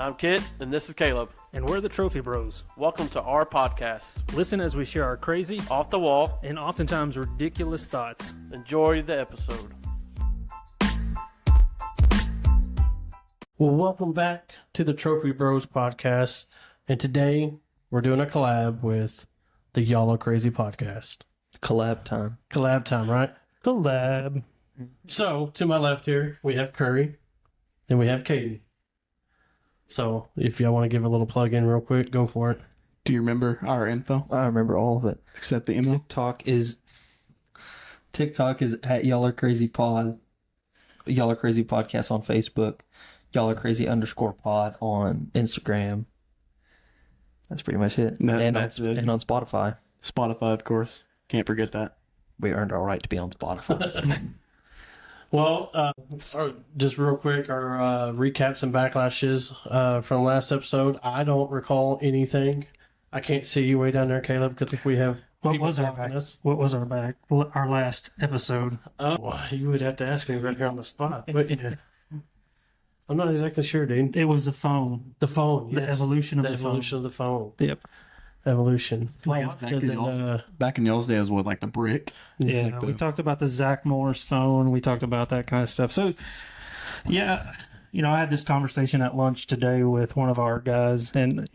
I'm Kit, and this is Caleb. And we're the Trophy Bros. Welcome to our podcast. Listen as we share our crazy, Off the wall, and oftentimes ridiculous thoughts. enjoy the episode. Well, welcome back to the Trophy Bros podcast. And today we're doing a collab with the Y'all Are Crazy podcast. Collab time. Collab time, right? Collab. So, to my left here, we have Curry, and we have Katie. So, if y'all want to give a little plug in real quick, go for it. Do you remember our info? I remember all of it. Except the email? TikTok is at Y'all Are Crazy Pod. Y'all Are Crazy Podcast on Facebook. Y'all Are Crazy _pod on Instagram. That's pretty much it. That's it. And on Spotify. Spotify, of course. Can't forget that. We earned our right to be on Spotify. Well, just real quick, our recaps and backlashes from last episode. I don't recall anything. I can't see you way down there, Caleb, because if we have What people was our talking back? us. What was our last episode? Well, you would have to ask me right here on the spot. But, yeah. I'm not exactly sure, dude. It was the phone. The phone. The Yes. evolution of The the evolution of the phone. phone. Yep. Evolution. Well, So then, Back in y'all's days with like the brick. Yeah, Like we the- talked about the Zach Morris phone. We talked about that kind of stuff. So, yeah, I had this conversation at lunch today with one of our guys, and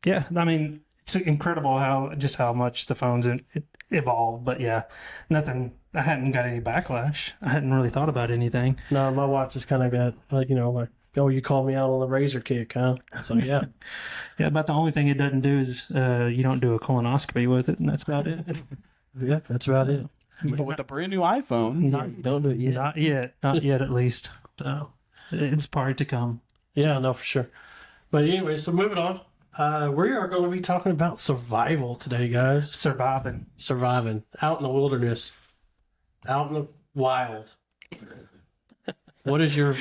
yeah, I mean, it's incredible how much the phones it evolved. But yeah, nothing. I hadn't got any backlash. I hadn't really thought about anything. no, my watch just kind of got like, oh, you called me out on the razor kick, huh? So yeah. Yeah, about the only thing it doesn't do is you don't do a colonoscopy with it, and that's about it. Yeah, that's about it. With a brand new iPhone. Don't do it yet. Not yet. Not yet, at least. So It's probably to come. yeah, no, for sure. But anyway, so moving on. We are going to be talking about survival today, guys. SurVib'n. Surviving out in the wilderness, out in the wild. What's your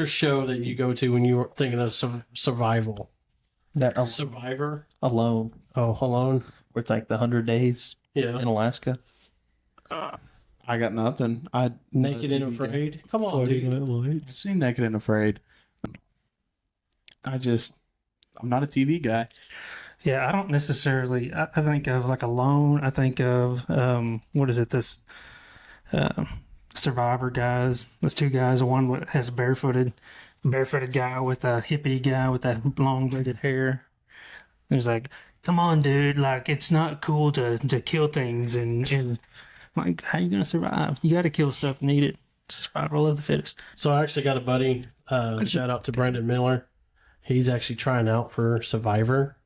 show that you go to when you're thinking of survival? That Survivor? Alone. Oh, alone. Where it's like the 100 days Yeah. in Alaska. I got nothing. Naked and Afraid. Come on, dude. I've seen Naked and Afraid. I'm not a TV guy. Yeah, I don't necessarily. I think of like Alone. I think of what is it? This Survivor guys. There's two guys. One has a barefooted guy with a hippie guy with that long braided hair. He's like, "Come on, dude! Like it's not cool to kill things and like how you gonna survive? You got to kill stuff and eat it. Survival of the fittest." So I actually got a buddy. Shout out to Brendan Miller. He's actually trying out for Survivor.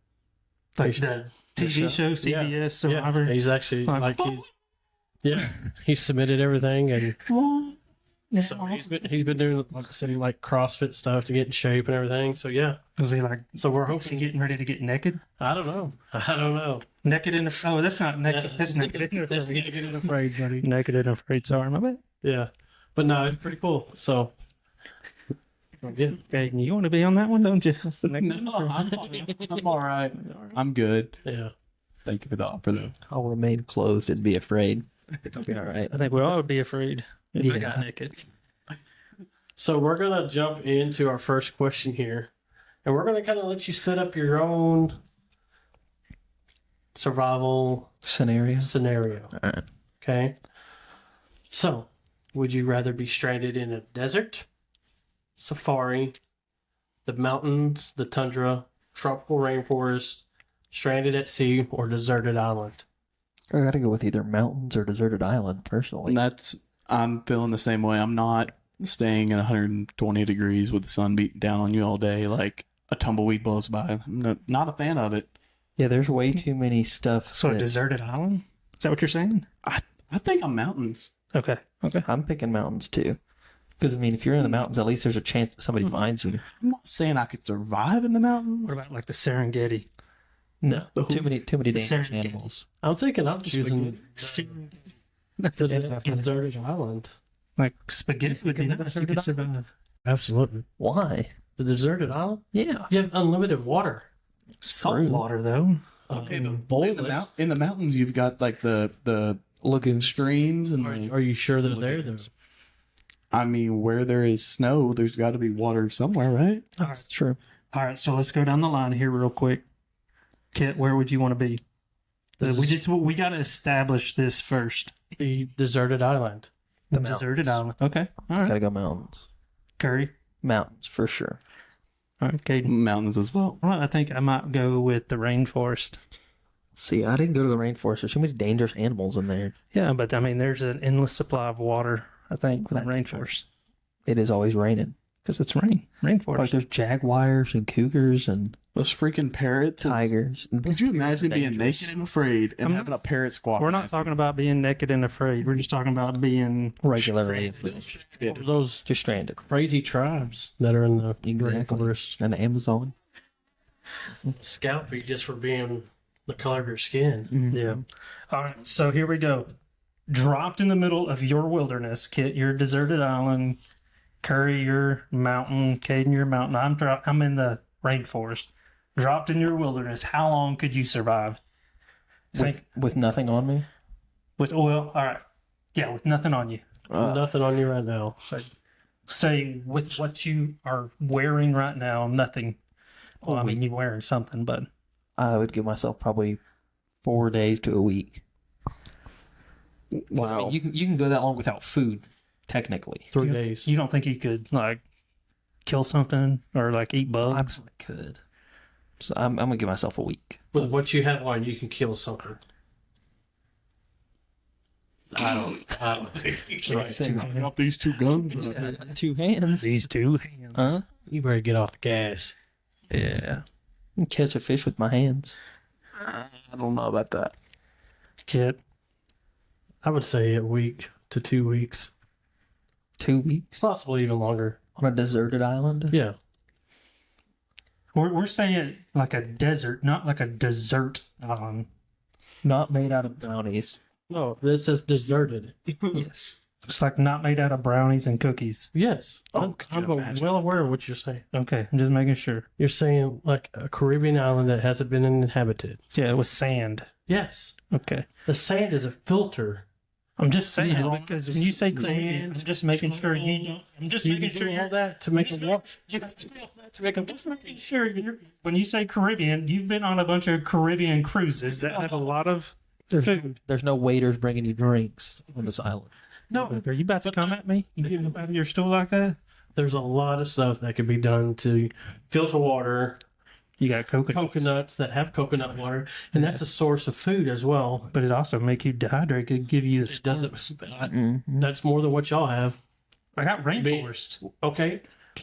Like the TV show, CBS Survivor. Yeah, he's actually Like, he submitted everything, and so he's been doing like CrossFit stuff to get in shape and everything. So yeah, Was he like? so we're Is he hoping. getting ready to get naked? I don't know. Naked and afraid. Oh, that's not naked. That's naked and That's afraid. Naked and Afraid, buddy. Naked and afraid. Sorry, my bad. Yeah, but no, it's pretty cool. So yeah, Hey, you want to be on that one, don't you? I'm all right. I'm good. yeah. Thank you for the offer, though. I'll remain closed and be afraid. It'll be all right. I think we all would be afraid if I Yeah. got naked. So we're gonna jump into our first question here, and we're gonna kind of let you set up your own survival Scenarios. scenario. Alright. Okay. So, would you rather be stranded in a desert, safari, the mountains, the tundra, tropical rainforest, stranded at sea, or deserted island? I gotta go with either mountains or deserted island, personally. I'm feeling the same way. I'm not staying at 120 degrees with the sun beating down on you all day like a tumbleweed blows by. I'm not a fan of it. Yeah, there's way too many stuff. So a that- deserted island? Is that what you're saying? I think I'm mountains. Okay. Okay. I'm picking mountains too. Because, I mean, if you're in the mountains, at least there's a chance that somebody finds you. I'm not saying I could survive in the mountains. What about like the Serengeti? No, too many dangerous Serengeti. animals. I'm thinking I'm choosing the Like deserted island. spaghetti would be nice. You could survive. Absolutely. Why? The deserted island? Yeah. You have unlimited water. Salt water though. Okay, but boil in the mountains, you've got like the Lagoon streams and Are you sure they're there though? I mean, where there is snow, there's got to be water somewhere, right? That's true. All right, so let's go down the line here real quick. Kit, where would you want to be? We got to establish this first. The deserted island. The mountains. deserted island. Okay. All right. Gotta go mountains. Curry. Mountains for sure. All right, Caden. Mountains as well. Well, I think I might go with the rainforest. See, I didn't go to the rainforest. There's so many dangerous animals in there. Yeah, but I mean, there's an endless supply of water, I think, with the rainforest. It is always raining. Because it's rainforest. Like there's jaguars and cougars and Those freaking parrots. tigers. Could you imagine being naked and afraid and I'm- having a parrot squawk? We're not talking about being naked and afraid. We're just talking about being regularly Those just stranded. crazy tribes that are in the Exactly. rainforest And the Amazon. scalp you just for being the color of your skin. Yeah. All right. So here we go. Dropped in the middle of your wilderness, Kit, your deserted island. Curry, your mountain. Caden, your mountain. I'm in the rainforest. Dropped in your wilderness. How long could you survive? With nothing on me. With oil. All right. Yeah, with nothing on you. Nothing on you right now. Say with what you are wearing right now, nothing. Well, I mean, you're wearing something, but I would give myself probably 4 days to a week. Wow. I mean, you can go that long without food, technically. 3 days. you don't think you could like kill something or like eat bugs? I could. So I'm gonna give myself a week. With what you have on, you can kill something. I don't think you can. I got these two guns. 2 hands. These two hands. Huh? You better get off the gas. Yeah. Catch a fish with my hands. I don't know about that. Kit. I would say a week to 2 weeks, 2 weeks possibly even longer. on a deserted island. Yeah. We're saying like a desert, not like a dessert island. Not made out of brownies. No, this is deserted. Yes. It's like not made out of brownies and cookies. Yes. Oh, I'm could you imagine? well aware of what you're saying. Okay, I'm just making sure. You're saying like a Caribbean island that hasn't been inhabited. Yeah, it was sand. Yes. Okay. The sand is a filter. I'm just saying Yeah. because when you say Caribbean, I'm just making sure you don't. I'm just You making can sure do all you're. that to make Just it work. I'm just making sure you're. When you say Caribbean, you've been on a bunch of Caribbean cruises that have a lot of food. There's no waiters bringing you drinks on this island. No, are you about to come at me? You getting up out of your stool like that? There's a lot of stuff that can be done to filter water, You got coconut, coconuts that have coconut water, and that's a source of food as well. but it also make you dehydrate. It give you. It doesn't. Mm-hmm. That's more than what y'all have. I got rainforest. Okay.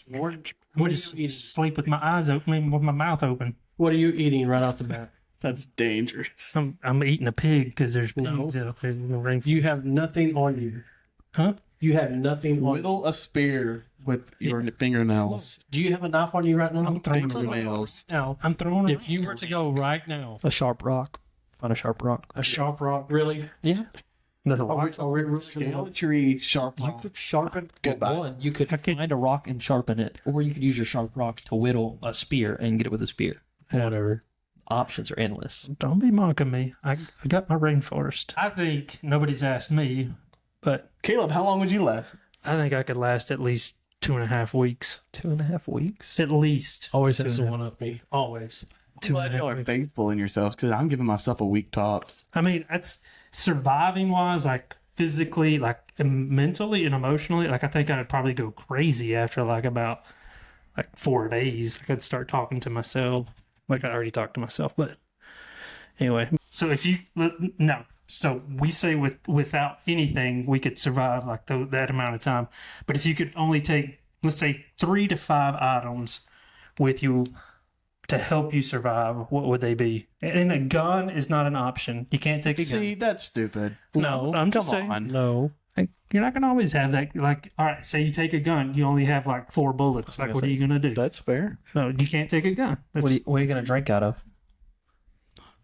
What I are you just eating? sleep with my eyes open, with my mouth open. What are you eating right off the bat? That's dangerous. I'm eating a pig because there's No. pigs out there in the rainforest. You have nothing on you. Huh? You have nothing on you. Whittle a spear with your fingernails. Do you have a knife on you right now? I'm throwing Fingernails. Now, I'm throwing it. if you were to go right now, A sharp rock. Find a sharp rock. a sharp rock, really? Yeah. There's a Are rock. we really Scale tree, sharp You rock. could sharpen Goodbye. one. You could I could- find a rock and sharpen it, or you could use your sharp rock to whittle a spear and get it with a spear. whatever? Options are endless. Don't be mocking me. I got my rainforest. I think nobody's asked me, but Caleb, how long would you last? I think I could last at least 2.5 weeks. 2.5 weeks. At least. Always has to one up me. Always. Two and a Glad half y'all are weeks. faithful in yourselves because I'm giving myself a week tops. I mean, that's surviving wise, like physically, like mentally and emotionally. Like I think I'd probably go crazy after like about like 4 days. I could start talking to myself. Like I already talked to myself, but anyway. So if you no, so we say without anything we could survive like that amount of time. But if you could only take, let's say, 3 to 5 items with you to help you survive, what would they be? And a gun is not an option. You can't take a See, gun. that's stupid. No, I'm just Come saying. on. No. Like, you're not gonna always have that. Like, all right, say you take a gun, you only have like 4 bullets. Like, what are you gonna do? That's fair. No, you can't take a gun. That's, What are you going to drink out of?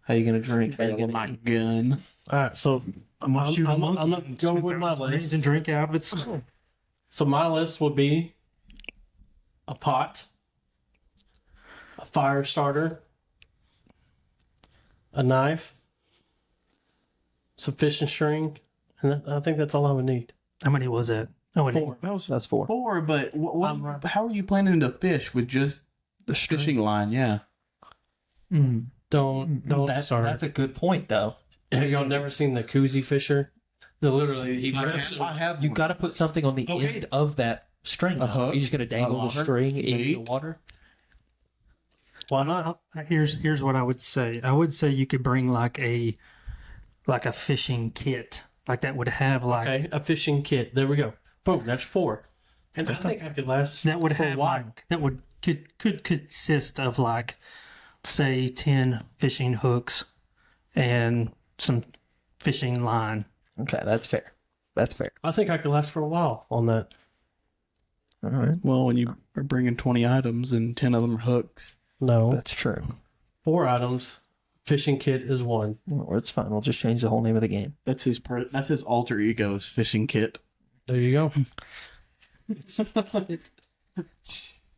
How are you going to drink? How are you going My to eat? gun. All right, so I'm gonna shoot a I'm monkey not and going spit with out my the brains list. and drink out of its skull. So my list would be a pot, a fire starter, a knife, some fishing string, and I think that's all I would need. How many was that? Oh, and Four. That was That's 4. 4, but I'm right. how are you planning to fish with just the fishing line? Yeah. Don't start. That's a good point, though. Have y'all never seen the koozie fisher? The literally he rips it. have. You got to put something on the Okay. end of that string. Uh-huh. You're just going to dangle the water. string into the Bait. water. Why not? Here's what I would say. I would say you could bring like a fishing kit, like that would have like Okay, a fishing kit. There we go. Boom, that's 4. And I think I could last. that would for a have while. like that would could consist of like say 10 fishing hooks and some fishing line. Okay, that's fair. That's fair. I think I could last for a while on that. All right. Well, when you are bringing 20 items and 10 of them are hooks. No, That's true. 4 items. Fishing kit is 1. Well, it's fine. We'll just change the whole name of the game. That's his alter ego's fishing kit. There you go.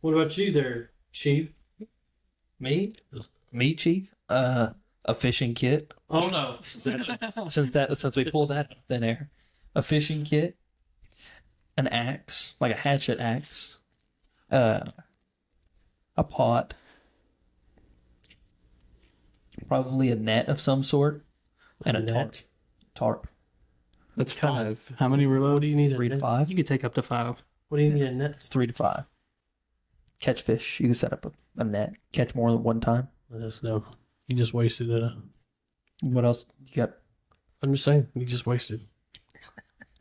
What about you there, Chief? Me, Chief. A fishing kit. Oh no. Since we pulled that out of thin air, a fishing kit, an axe, like a hatchet axe, a pot, probably a net of some sort, and a net. tarp. That's 5. How many were What loaded? do you need? 3 to 5. You could take up to 5. What do you need a net? It's 3 to 5. Catch fish. You can set up a net. Catch more than one time. Yes, no. You just wasted it. What else you got? I'm just saying, you just wasted.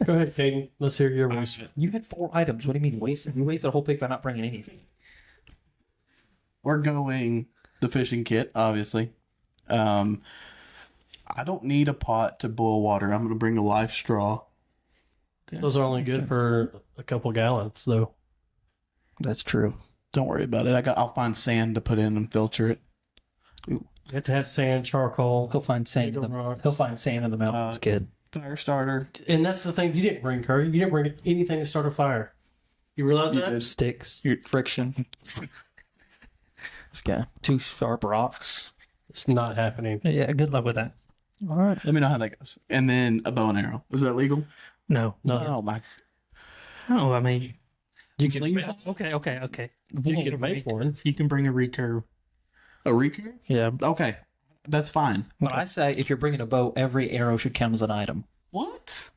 Go ahead, Caden. Let's hear your waste. You had 4 items. What do you mean wasted? You wasted a whole pig by not bringing anything. We're going the fishing kit, obviously. I don't need a pot to boil water. I'm going to bring a live straw. Those are only good for a couple gallons, though. That's true. Don't worry about it. I'll find sand to put in and filter it. You have to have sand, charcoal. He'll find sand. In the, Rocks. he'll find sand in the mountains, kid. Fire starter. And that's the thing you didn't bring, Curry. You didn't bring anything to start a fire. You realize that? Sticks, friction. This guy. 2 sharp rocks. It's not happening. Yeah, good luck with that. All right. Let me know how that goes. And then a bow and arrow. Is that legal? No. Oh my. Oh, I mean, You can okay. You can make one. You can bring a recurve. A recurve? Yeah. Okay. That's fine. But I say if you're bringing a bow, every arrow should count as an item. What?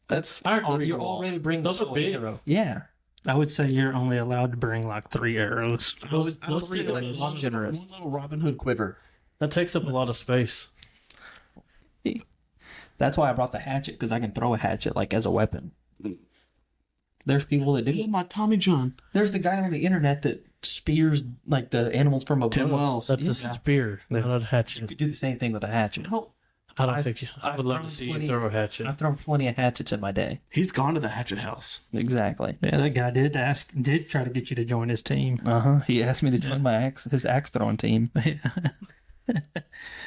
That's I agree. you're already bringing Those are big. arrow. Yeah. I would say you're only allowed to bring like 3 arrows. Those Three, take up like, a one lot- generous. little Robin Hood quiver. that takes up a lot of space. That's why I brought the hatchet, because I can throw a hatchet like as a weapon. There's people that Yeah, do. my Tommy John. There's the guy on the internet that spears like the animals from above. Tim Wells. That's a spear, not a You hatchet. could do the same thing with a hatchet. I don't think you. I I've would love thrown to see you plenty- throw a hatchet. I've thrown plenty of hatchets in my day. He's gone to the hatchet house. Exactly. Yeah, that guy did try to get you to join his team. He asked me to join his axe throwing team.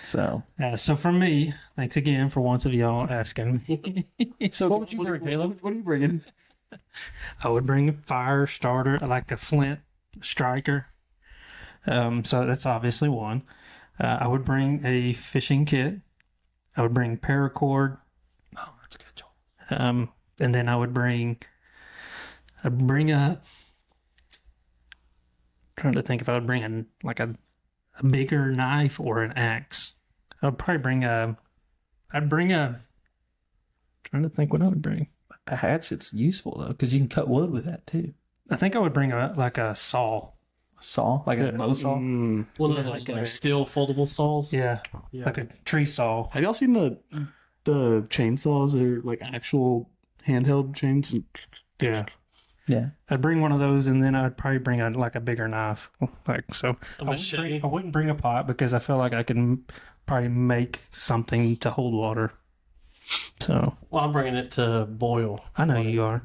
So So for me, thanks again for once of y'all asking. So What would you bring, Caleb? What are you bringing? I would bring a fire starter, like a flint striker. So that's obviously one. I would bring a fishing kit. I would bring paracord. oh, that's a good job. And then I'd bring a. Trying to think if I would bring a bigger knife or an axe. I'd probably bring a. Trying to think what I would bring. A hatchet's useful though, because you can cut wood with that too. I think I would bring a saw. A saw, like a bow saw. Mm. One of those like steel foldable saws. Yeah, Yeah. like a tree saw. Have y'all seen the chainsaws that are like actual handheld chains? Yeah. Yeah. I'd bring one of those, and then I'd probably bring a bigger knife. Like so, A machete. I wouldn't bring a pot because I feel like I can probably make something to hold water. So Well, I'm bringing it to boil. I know you are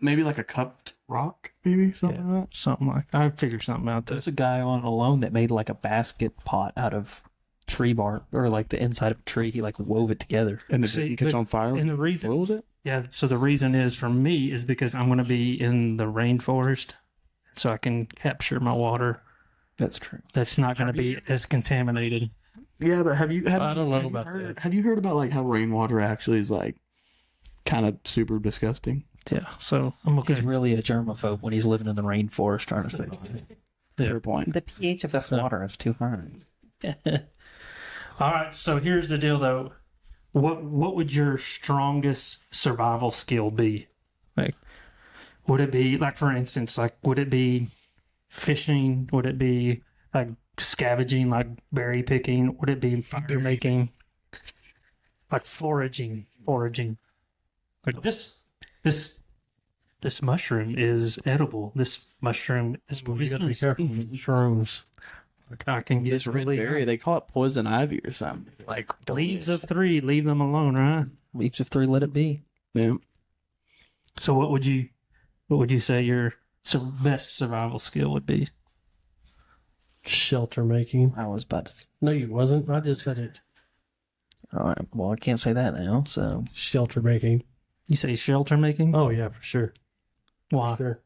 Maybe like a cupped rock, maybe something like that. something like I figured something out. There's a guy on Alone that made like a basket pot out of tree bark, or like the inside of a tree. He like wove it together. And it See, didn't catch but- on fire. And the reason, Boiled it. yeah. So the reason is for me is because I'm going to be in the rainforest, so I can capture my water. That's true. That's not going to be as contaminated. Yeah, but have you? I don't know about heard, that. Have you heard about like how rainwater actually is like kind of super disgusting? Yeah, so I'm He's okay. really a germaphobe when he's living in the rainforest trying to stay. Fair point. The pH of this water is too high. All right, so here's the deal, though. What would your strongest survival skill be? Like, would it be like, for instance, like, would it be fishing? Would it be like scavenging, like berry picking? Would it be fire making? Like foraging? Like this mushroom is edible. This mushroom is You gotta be poisonous. careful with the shrooms. Like, I can get This red really berry, they call it poison ivy or something. Like leaves of 3. Leave them alone, right? Leaves of 3, let it be. Yeah. So what would you say your best survival skill would be? Shelter making. I was about to. No, you wasn't. I just said it. All right. Well, I can't say that now. So Shelter making. You say shelter making? Oh yeah, for sure. Why? Sure.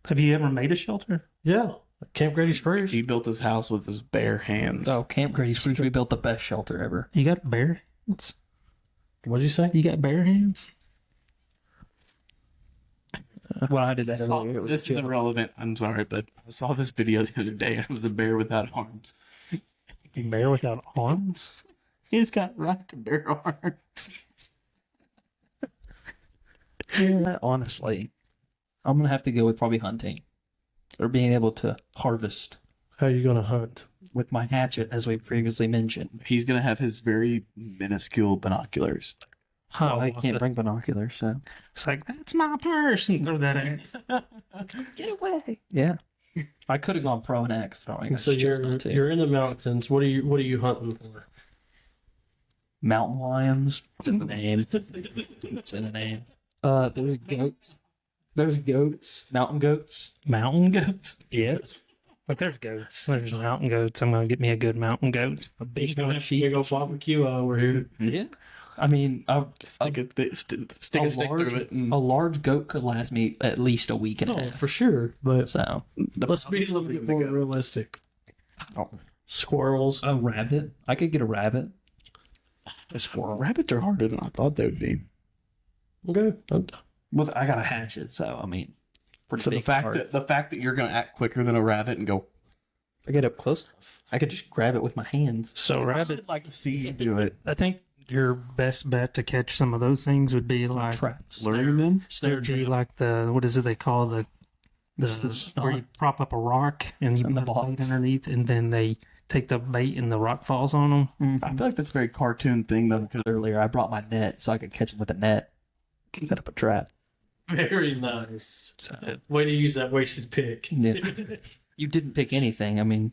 Have you ever made a shelter? Yeah. Camp Grady Springs. He built his house with his bare hands. oh, Camp Grady Springs, we built the best shelter ever. You got bare hands? What'd you say? You got bare hands? When I did that earlier, it was This is irrelevant. I'm sorry, but I saw this video the other day. It was a bear without arms. A bear without arms? He's got right to bare arms. honestly, I'm gonna have to go with probably hunting or being able to harvest How you gonna hunt? with my hatchet, as we previously mentioned. He's gonna have his very minuscule binoculars. Well, I can't bring binoculars, so It's like, that's my purse, and throw that at. get away. Yeah, I could have gone pro and axe throwing. I So just chose not to. you're in the mountains. What are you hunting for? Mountain lions. It's in the name. It's in the name. There's goats. There's goats. Mountain goats. Mountain goats? Yes. But there's goats. There's mountain goats. I'm going to get me a good mountain goat. A Big big old old sheep. barbecue over here. Yeah. I mean, Stick a stick through it. And a large goat could last me at least a week and a Oh, half. for sure. But So, let's be a little bit more realistic. Oh. Squirrels. a rabbit. I could get a rabbit. A squirrel. Rabbits are harder than I thought they would be. Okay. Well, I got a hatchet, so I mean, pretty So the big fact part. that you're gonna act quicker than a rabbit and go, If I get up close, I could just grab it with my hands. So, rabbit, I'd like to see you do it. I think your best bet to catch some of those things would be like, Traps. Learn them. Snare would be trap. like the, what is it they call the where you prop up a rock and you And the put a bait box. underneath, and then they take the bait and the rock falls on them. I feel like that's a very cartoon thing though, because Earlier, I brought my net so I could catch them with a net. Set up a trap. Very nice. Way to use that wasted pick. Yeah. You didn't pick anything. I mean,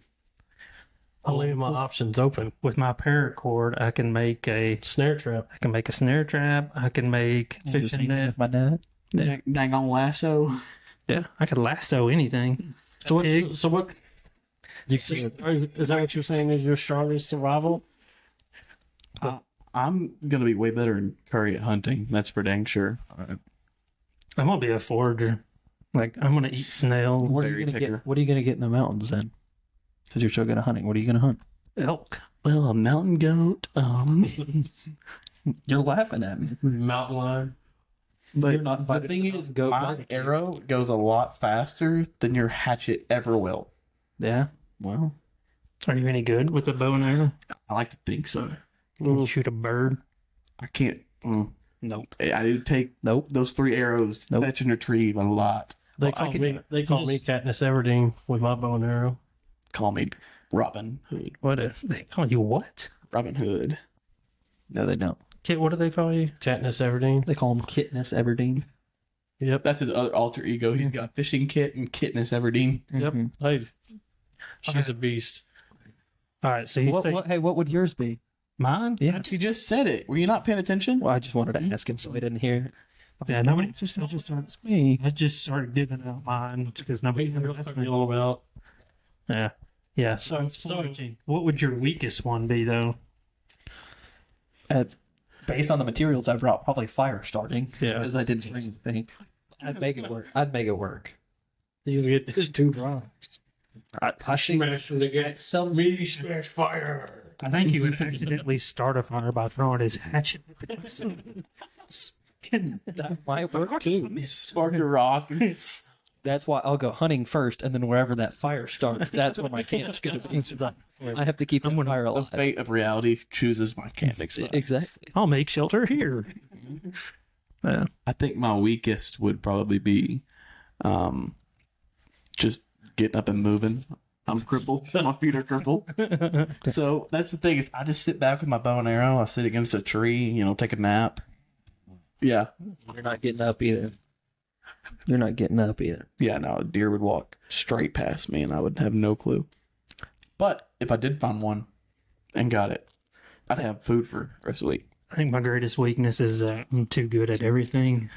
I'll leave my options open. With my paracord, I can make a Snare trap. snare trap. I can make just fishing hanging net. with my net. dang on lasso. Yeah, I could lasso anything. So what? Pig. So what? Is that what you're saying is your strongest survival? I'm gonna be way better in curry at hunting. That's for dang sure. I'm gonna be a forager. Like, I'm gonna eat snail, What are Berry you gonna picker. get? What are you gonna get in the mountains then? Because you're so good at hunting. What are you gonna hunt? elk. Well, a mountain goat. You're laughing at me. Mountain lion. But You're not the invited thing to is, go my barbecue. arrow goes a lot faster than your hatchet ever will. Yeah. Well, Are you any good with a bow and arrow? I like to think so. Can you shoot a bird? I can't. nope. I do take Nope. those 3 arrows, Nope. fetch and retrieve a lot. They Well, I call could- me. They call me Katniss Everdeen with my bow and arrow. Call me Robin Hood. What if they call you what? Robin Hood. No, they don't. Kit, what do they call you? Katniss Everdeen. They call him Katniss Everdeen. Yep. That's his other alter ego. He's got Fishing Kit and Katniss Everdeen. Yep. Mhm. Hey, she's a beast. All right, so you think Hey, what would yours be? mine? Yeah. You just said it. Were you not paying attention? Well, I just wanted to ask him so he didn't hear. Yeah, nobody just started me. I just started giving out mine because nobody ever asked me. All about. Yeah, yeah. So, what would your weakest one be, though? Based on the materials I brought, probably fire starting. Yeah. Because I didn't bring anything. I'd make it work. I'd make it work. You get this too wrong. I think Smash the guy. Some me smash fire. I think he would accidentally start a fire by throwing his hatchet. That might work too. Spark a rock. That's why I'll go hunting first, and then wherever that fire starts, that's where my camp's going to be. I have to keep the fire The alive. fate of reality chooses my camping spot. Exactly. I'll make shelter here. Yeah. I think my weakest would probably be just getting up and moving. I'm crippled. My feet are crippled. So that's the thing. If I just sit back with my bow and arrow, I sit against a tree, take a nap. Yeah. You're not getting up either. You're not getting up either. Yeah, no, a deer would walk straight past me and I would have no clue. But if I did find one and got it, I'd have food for the rest of the week. I think my greatest weakness is that I'm too good at everything.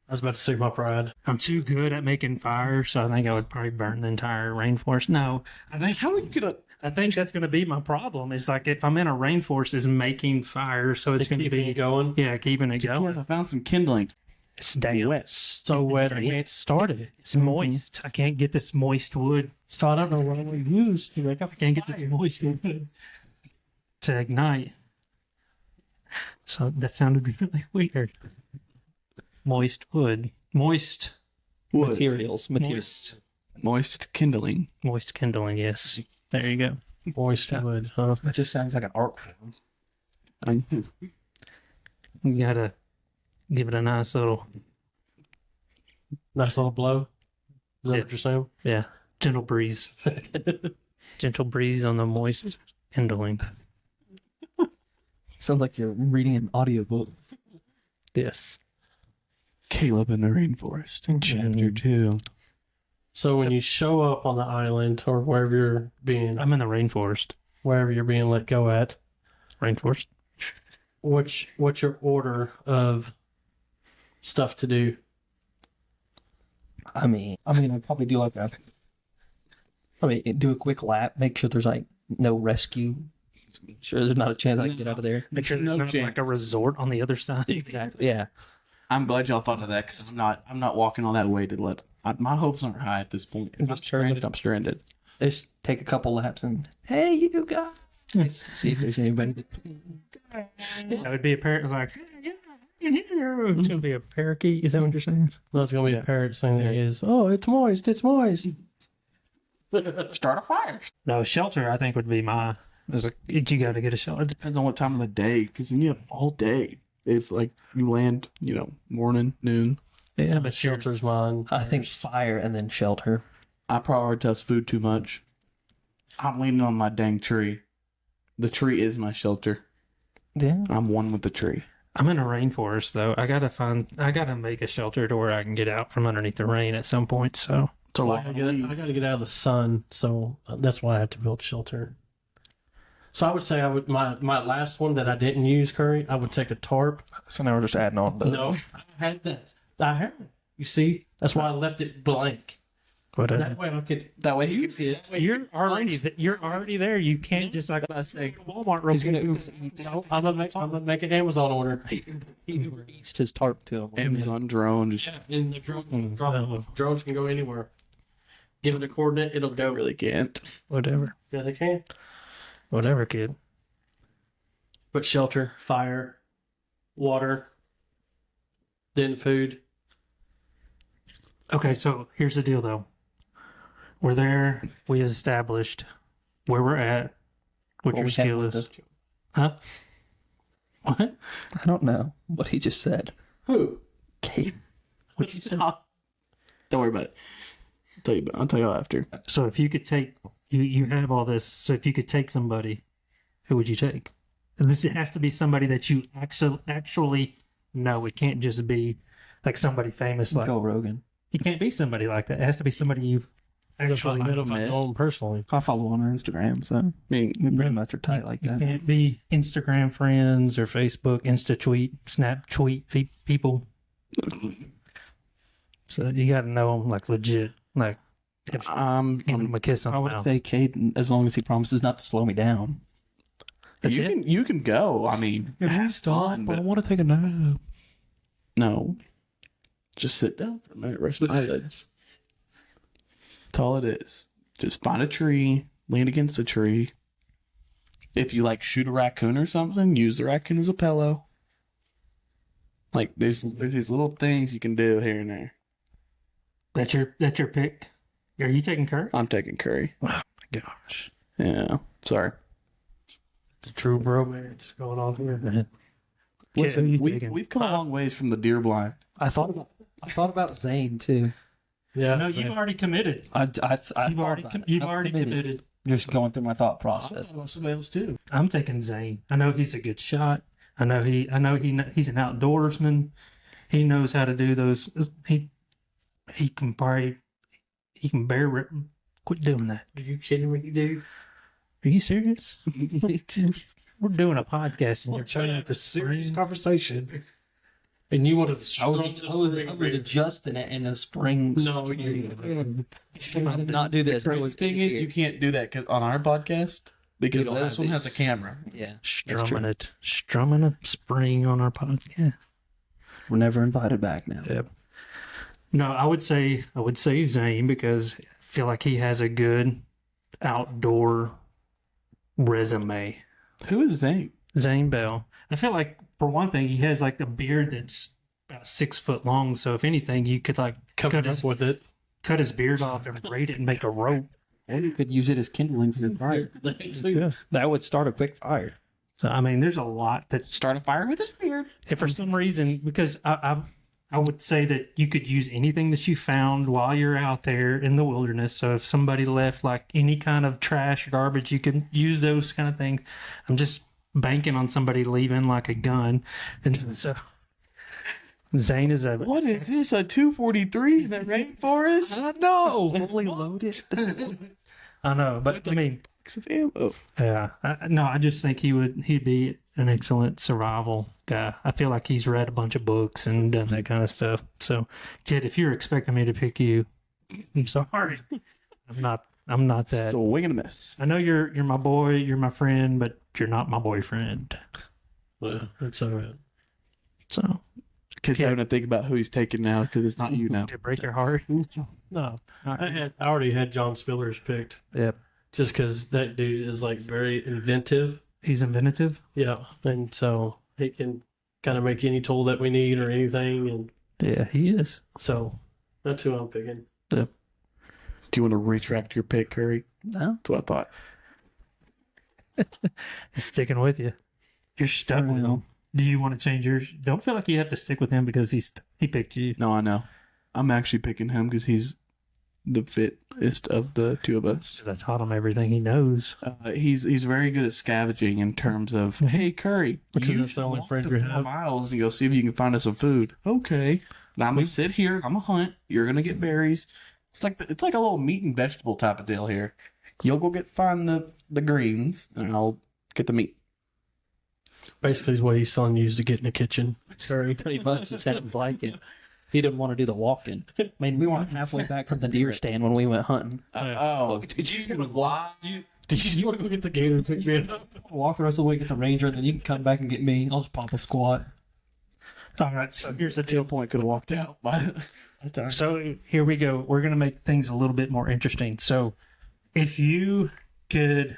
I was about to say my pride. I'm too good at making fire, so I think I would probably burn the entire rainforest. No, I think How are you gonna? I think that's going to be my problem. It's like if I'm in a rainforest, is making fire, so it's going to Keeping be it going. yeah, keeping it going. Yes, I found some kindling. It's damn Wet. So wet, I can't start it. It's moist. I can't get this moist wood. So I don't know what we use to make up. I can't get this moist wood to ignite. So that sounded really weird. Moist wood. Moist. Wood. Materials. Moist kindling. Moist kindling, yes. There you go. Moist wood, huh? That just sounds like an art form. You gotta give it a nice little, Nice little blow. Is that Yeah. what you're saying? yeah, gentle breeze. Gentle breeze on the moist kindling. Sounds like you're reading an audiobook. Yes. Caleb in the rainforest in chapter 2. So when you show up on the island or wherever you're being I'm in the rainforest. let go at, Rainforest. what's your order of stuff to do? I mean, I'd probably do do a quick lap, make sure there's like no rescue. Make sure there's not a chance I can get out of there. Make sure No there's not chance. like a resort on the other side. Exactly. Yeah. I'm glad y'all thought of that because I'm not walking all that way to my hopes aren't high at this point. If I'm stranded, I'm stranded. Just take a couple laps and hey, you guys, see if there's anybody. That would be a parrot like, yeah, in here. It's gonna be a parakeet. Is that what you're saying? Well, it's gonna be a parrot saying that is, oh, it's moist, it's moist. Start a fire. No, shelter. I think would be my. There's a, you got to get a shelter. Depends on what time of the day because then you have all day. If like you land, morning, noon. Yeah, But but shelter. shelter's mine. I think fire and then shelter. I prioritize food too much. I'm leaning on my dang tree. The tree is my shelter. Yeah. I'm one with the tree. I'm in a rainforest though. I gotta make a shelter to where I can get out from underneath the rain at some point. So It's a Well, lot I of gotta leaves. get out of the sun, so that's why I have to build shelter. So I would say my last one that I didn't use, Curry, I would take a tarp. So now we're just adding on. But No, I had that. I had it. You see, that's why I left it blank. whatever. That way I could. That way you can see it. You're already there. You can't just like I say, Walmart real he's quick. No, I'm gonna make an Amazon order. he eats his tarp to him. Amazon drone just And the drones can go anywhere. Give it a coordinate, it'll go. really can't. Whatever. Yeah, they can. Whatever, kid. But shelter, fire, water, then food. Okay, so here's the deal though. We're there. We established where we're at, what your skill is. Huh? What? I don't know what he just said. Who? Kate. What you said? Don't worry about it. I'll tell you after. So if you could take you have all this. So if you could take somebody, who would you take? And this has to be somebody that you actually know. It can't just be like somebody famous. Like Joe Rogan. it can't be somebody like that. It has to be somebody you've actually If I met. know him personally. I follow him on Instagram, so I mean, we pretty much are tight like It that. can't be Instagram friends or Facebook, Insta tweet, Snap tweet people. So you got to know them like legit. Like, if hand them a kiss on I the would mouth. say Caden, as long as he promises not to slow me down. That's you it? can you can go. I mean, have fun, but want to take a nap. no. Just sit down for a minute, rest my eyelids. That's all it is. Just find a tree, lean against a tree. If you like shoot a raccoon or something, use the raccoon as a pillow. Like there's these little things you can do here and there. That's your pick. Are you taking Curry? I'm taking Curry. Oh my gosh. Yeah. Sorry. The true bromance going on here. Listen, you we've taking? come a long ways from the deer blind. I thought about Zane too. Yeah. No, you've already committed. You've already committed. Just going through my thought I process. thought about somebody else too. I'm taking Zane. I know he's a good shot. I know he's an outdoorsman. He knows how to do those. He can bear rip. Quit doing that. Are you kidding me, dude? Are you serious? We're doing a podcast and you're trying to serious spring. conversation. And you wanted to I was adjusting it in the spring. No, you I did not do this. The thing is, you can't do that on our podcast because don't this have one has a these. camera. Yeah, Strumming a spring on our podcast. we're never invited back now. Yep. No, I would say Zane because I feel like he has a good outdoor resume. Who is Zane? Zane Bell. I feel like for one thing, he has like a beard that's about 6 foot long. So if anything, you could like covered up with it. cut his beard off and braid it and make a rope. And you could use it as kindling for your fire. That would start a quick fire. So, I mean, there's a lot that Start a fire with his beard. if for some reason, because I would say that you could use anything that you found while you're out there in the wilderness. So if somebody left like any kind of trash, garbage, you can use those kind of things. I'm just banking on somebody leaving like a gun. And so Zane is a... What is this? A 243 in the rainforest? I know. Fully loaded. I know, but I mean, Of ammo. yeah. I just think he'd be an excellent survival guy. I feel like he's read a bunch of books and done that kind of stuff. So, kid, if you're expecting me to pick you, I'm sorry. I'm not that. A wing and a miss. I know you're my boy, you're my friend, but you're not my boyfriend. Well, that's all right. So, Kid's having to think about who he's taking now because it's not you now. did it break your heart? No, I already had John Spillers picked. Yep. Just because that dude is like very inventive. He's inventive. Yeah, and so he can kind of make any tool that we need or anything, and Yeah, he is. so that's who I'm picking. Do you want to retract your pick, Curry? No. That's what I thought. He's sticking with you. You're stuck with him. Do you want to change yours? Don't feel like you have to stick with him because he picked you. No, I know. I'm actually picking him because he's the fittest of the two of us. Because I taught him everything he knows. He's very good at scavenging in terms of, hey, Curry, Because you that's the should only walk friend the we 4 have. miles and go see if you can find us some food. Okay. And I'm going to sit here. I'm going to hunt. You're going to get berries. It's like a little meat and vegetable type of deal here. You'll go find the greens, and I'll get the meat. Basically, is what he's telling you is to get in the kitchen. Sorry, pretty much. It sounds like it. He didn't want to do the walking. I mean, we weren't halfway back from the deer stand when we went hunting. Did you want to lie? Did you want to go get the gator and pick me up? Walk the rest of the way, get the ranger, and then you can come back and get me. I'll just pop a squat. All right, so here's the deal. Point could have walked out by the time. So here we go. We're going to make things a little bit more interesting. So if you could,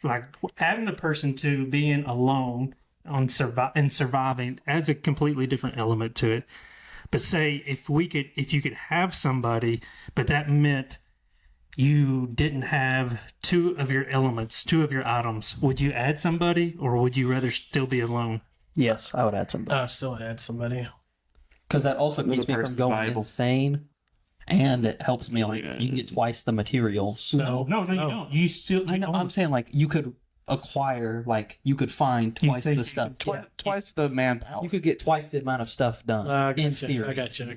like, adding a person to being alone on surviving adds a completely different element to it. But say if you could have somebody, but that meant you didn't have two of your elements, two of your items, would you add somebody or would you rather still be alone? Yes, I would add somebody. I still had somebody. Because that also keeps me from person's going valuable. insane. And it helps me, like, you can get twice the materials. No, No, you don't. You still. I know, I'm saying, like, you could acquire, like, you could find You twice think the you stuff. Twice the manpower. You could get twice the amount of stuff done. In theory. I got you.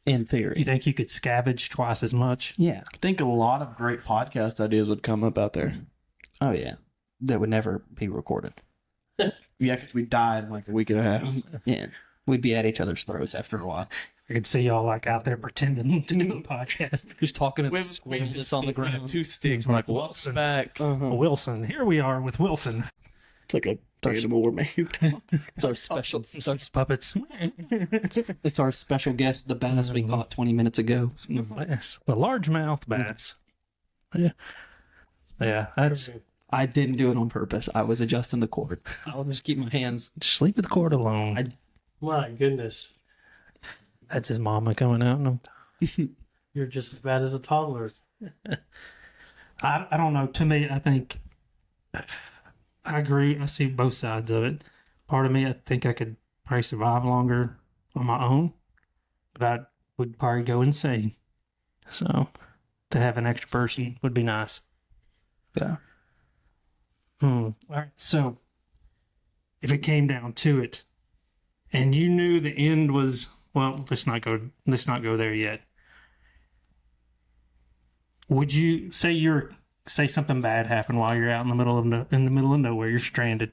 In You theory. think you could scavenge twice as much? Yeah. I think a lot of great podcast ideas would come up out there. Oh, yeah. That would never be recorded. Yeah, because we died in like a week and a half. Yeah. We'd be at each other's throats after a while. I could see y'all like out there pretending to do a podcast. Just talking We and have squeezing on the ground. 2 sticks. We're like, welcome back. Wilson, here we are with Wilson. It's like a animal we're made. It's our special. Puppets. It's our special guest, the bass we caught 20 minutes ago. Yes, the largemouth bass. Yeah, yeah. That's I didn't do it on purpose. I was adjusting the cord. I'll just keep my hands. just leave the cord alone. My goodness. That's his mama coming out. And You're just as bad as a toddler. I don't know. To me, I think I agree. I see both sides of it. Part of me, I think I could probably survive longer on my own, but I would probably go insane. So to have an extra person would be nice. Yeah. All right. So if it came down to it, and you knew the end was, well, let's not go there yet. Would you say something bad happened while you're out in the middle of nowhere, you're stranded,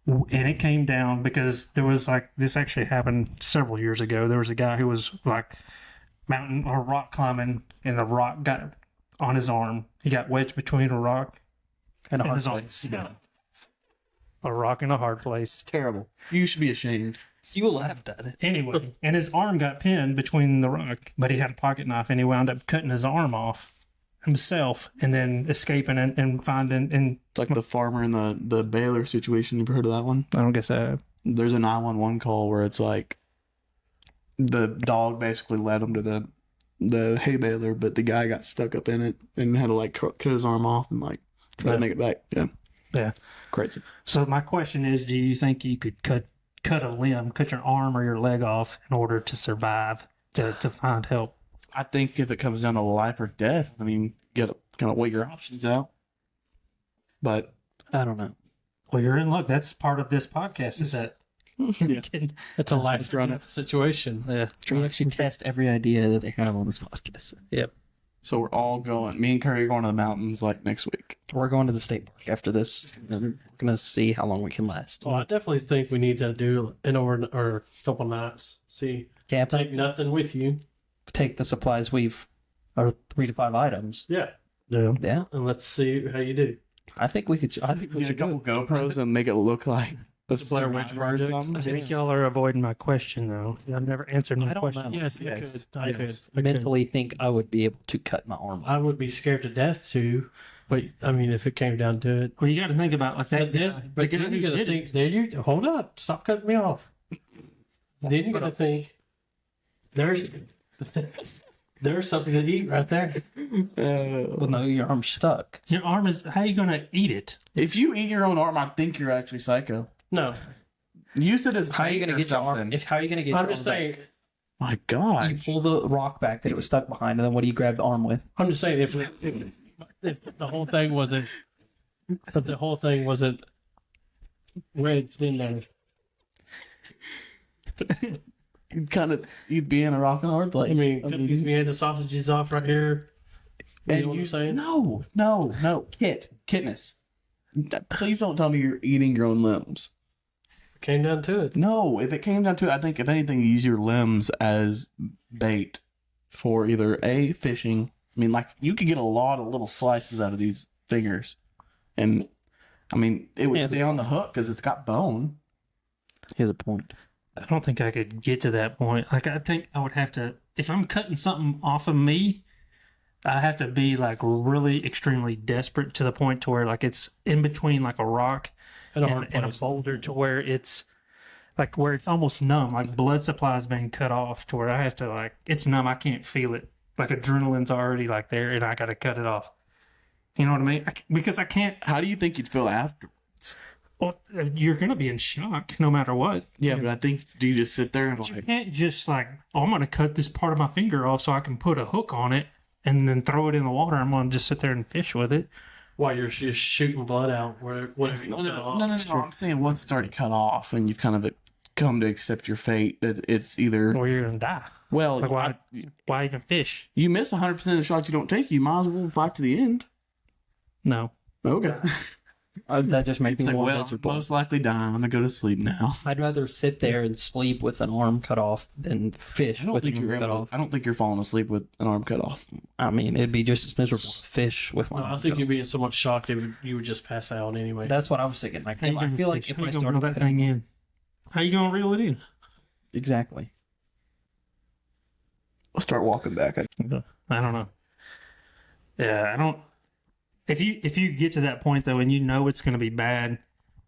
and it came down because there was like, this actually happened several years ago. There was a guy who was like mountain or rock climbing, and a rock got on his arm. He got wedged between a rock And a hard his arm. place. Yeah. A rock in a hard place. Terrible. You should be ashamed. You laughed at it. Anyway, and his arm got pinned between the rock, but he had a pocket knife, and he wound up cutting his arm off himself, and then escaping and finding. And It's like the farmer in the Baylor situation. You've heard of that one? I don't guess I have. There's a 911 call where it's like the dog basically led him to the hay baler, but the guy got stuck up in it and had to like cut his arm off and like try to make it back. Yeah. Yeah. Crazy. So my question is, do you think you could cut a limb, cut your arm or your leg off in order to survive, to find help? I think if it comes down to life or death, I mean, you gotta kind of weigh your options out. But I don't know. Well, you're in luck. That's part of this podcast. Is that yeah. It's a life or death situation. Yeah. We actually test every idea that they have on this podcast. Yep. So we're all going. Me and Curry are going to the mountains like next week. We're going to the state park after this. And we're going to see how long we can last. Well, I definitely think we need to do an or a couple nights. See, Camp, take nothing with you. take the supplies our 3 to 5 items. Yeah. Yeah. Yeah. And let's see how you do. I think we should Get a couple GoPros and make it look like a Blair Witch survivor or Project. something. I think y'all are avoiding my question, though. I've never answered my I don't question. know. Yes, Yes. I could. I could. mentally think I would be able to cut my arm off. I would be scared to death too. But I mean, if it came down to it. Well, you got to think about like that. But then you got to think. There you hold up. Stop cutting me off. Then you got to think. There's something to eat right there. Well, no, your arm's stuck. Your arm is. How are you gonna eat it? If you eat your own arm, I think you're actually psycho. No, Use it as How are you bait going to or get your arm? something. How are you going to get I'm your just arm saying. back? My You gosh. pull the rock back that it was stuck behind, and then what do you grab the arm with? I'm just saying if the whole thing wasn't wedged in there. You'd be in a rock and hard place. I mean, we had the sausages off right here. You know what I'm saying? No. Kitness. Please don't tell me you're eating your own limbs. Came down to it. No, if it came down to it, I think if anything, you use your limbs as bait for either A, fishing. I mean, like, you could get a lot of little slices out of these fingers. And, I mean, it would stay on the hook because it's got bone. Here's a point. I don't think I could get to that point. Like, I think I would have to, if I'm cutting something off of me, I have to be like really extremely desperate to the point to where like it's in between like a rock And and a boulder to where it's like where it's almost numb. Like blood supply has been cut off to where I have to like, it's numb. I can't feel it. Like adrenaline's already like there and I got to cut it off. You know what I mean? Because I can't. How do you think you'd feel afterwards? Well, you're going to be in shock no matter what. Yeah, but I think, do you just sit there and You like, can't just like, oh, I'm going to cut this part of my finger off so I can put a hook on it and then throw it in the water. I'm going to just sit there and fish with it. while you're just shooting blood out, whatever you no, I'm saying once it's already cut off and you've kind of come to accept your fate, that it's either, Or you're going to die. well, Like, why even fish? you miss 100% of the shots you don't take, you might as well fight to the end. No. Okay. That just makes me Like, more well, miserable. most likely die. I'm going to go to sleep now. I'd rather sit there and sleep with an arm cut off than fish with an arm cut off. I don't think you're falling asleep with an arm cut off. I mean, it'd be just as miserable to fish with one I arm think cut you'd off. be in so much shock that you would just pass out anyway. That's what I was thinking. Like, I feel like if How I you gonna started reel that cutting- thing in? How you going to reel it in? exactly. I'll start walking back. I don't know. Yeah, I don't. If you get to that point though, and you know it's going to be bad,